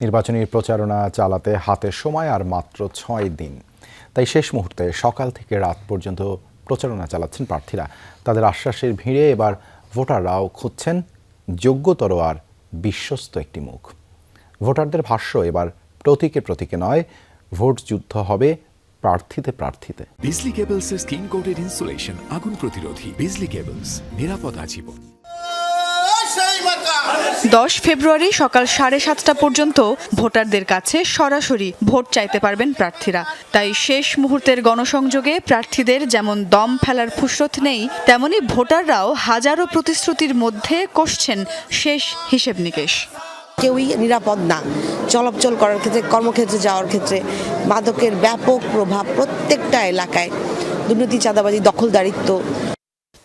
নির্বাচনী প্রচারণা চালাতে হাতে সময় আর মাত্র ৬ দিন। তাই শেষ মুহূর্তে সকাল থেকে রাত পর্যন্ত প্রচারণা চালাচ্ছেন প্রার্থীরা। তাদের আশ্বাসের ভিড়ে এবার ভোটাররাও খুঁজছেন যোগ্যতর আর বিশ্বস্ত একটি মুখ। ভোটারদের ভাষ্য, এবার প্রতীকে প্রতীকে নয়, ভোট যুদ্ধ হবে প্রার্থীতে প্রার্থীতে। বিজলি কেবলসের স্কিন কোটেড ইনসুলেশন আগুন প্রতিরোধী। বিজলি কেবলস, নিরাপদ আজীবন। 10 ফেব্রুয়ারি সকাল 7:30 পর্যন্ত ভোটারদের কাছে সরাসরি ভোট চাইতে পারবেন প্রার্থীরা। তাই শেষ মুহূর্তের গণসংযোগে প্রার্থীদের যেমন দম ফেলার ফুসরত নেই, তেমনি ভোটাররাও হাজারো প্রতিশ্রুতির মধ্যে কষছেন শেষ হিসেব নিকেশ। কেউই নিরাপদ না। চলাচল করার ক্ষেত্রে, কর্মক্ষেত্রে যাওয়ার ক্ষেত্রে মাদকের ব্যাপক প্রভাব প্রত্যেকটা এলাকায়, দুর্নীতি, চাঁদাবাজি, দখলদারিত্ব।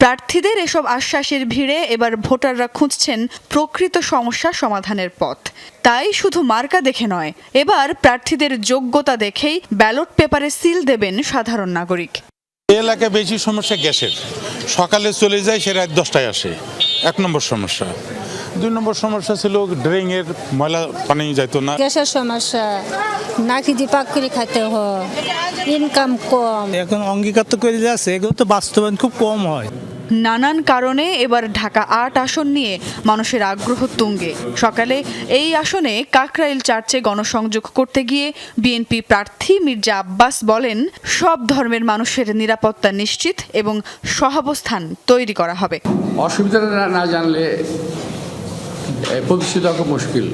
প্রার্থীদের এসব আশ্বাসের ভিড়ে এবার ভোটাররা খুঁজছেন প্রকৃত সমস্যা সমাধানের পথ। তাই শুধু মার্কা দেখে নয়, এবার প্রার্থীদের যোগ্যতা দেখেই ব্যালট পেপারে সিল দেবেন সাধারণ নাগরিক। এই এলাকায় বেশি সমস্যা গ্যাসের। সকালে চলে যায়, সে রাত 10টায় আসে, 1 নম্বর সমস্যা। 2 নম্বর সমস্যা ছিল ড্রেনের ময়লা পানি যাইতো না। গ্যাসের সমস্যা, নাকি দিয়ে পাক করে খাইতে হয়, ইনকাম কম। এখন অঙ্গীকার তো করে যাচ্ছে, এগুলো তো বাস্তবায়ন খুব কম হয়। নানান কারণে এবার ঢাকা 8 আসন নিয়ে মানুষের আগ্রহ তুঙ্গে। সকালে এই আসনে কাকরাইল চার্চে গণসংযোগ করতে গিয়ে বিএনপি প্রার্থী মির্জা আব্বাস বলেন, সব ধর্মের মানুষের নিরাপত্তা নিশ্চিত এবং সহাবস্থান তৈরি করা হবে। অসুবিধাটা না জানলে প্রতিষ্ঠিত খুব মুশকিল।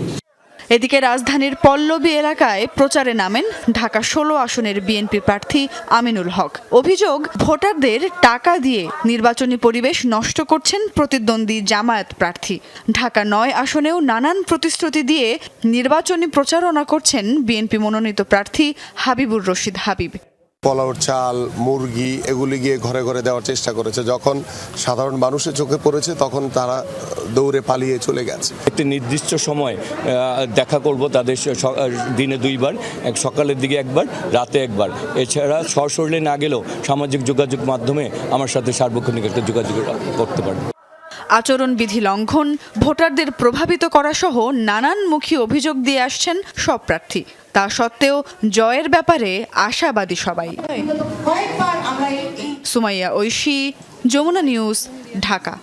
এদিকে রাজধানীর পল্লবী এলাকায় প্রচারে নামেন ঢাকা 16 আসনের বিএনপি প্রার্থী আমিনুল হক। অভিযোগ, ভোটারদের টাকা দিয়ে নির্বাচনী পরিবেশ নষ্ট করছেন প্রতিদ্বন্দ্বী জামায়াত প্রার্থী। ঢাকা 9 আসনেও নানান প্রতিশ্রুতি দিয়ে নির্বাচনী প্রচারণা করছেন বিএনপি মনোনীত প্রার্থী হাবিবুর রশিদ হাবিব। পোলাওর চাল, মুরগি এগুলি গিয়ে ঘরে ঘরে দেওয়ার চেষ্টা করেছে। যখন সাধারণ মানুষের চোখে পড়েছে, তখন তারা দৌড়ে পালিয়ে চলে গেছে। একটি নির্দিষ্ট সময় দেখা করব তাদের, দিনে 2 বার, এক সকালের দিকে একবার, রাতে একবার। এছাড়া সশরীরে না গেলেও সামাজিক যোগাযোগ মাধ্যমে আমার সাথে সার্বক্ষণিক একটা যোগাযোগ করতে পারবে। আচরণবিধি লঙ্ঘন, ভোটারদের প্রভাবিত করা সহ নানানমুখী অভিযোগ দিয়ে আসছেন সব প্রার্থী। তা সত্ত্বেও জয়ের ব্যাপারে আশাবাদী সবাই। সুমাইয়া ঐশী, যমুনা নিউজ, ঢাকা।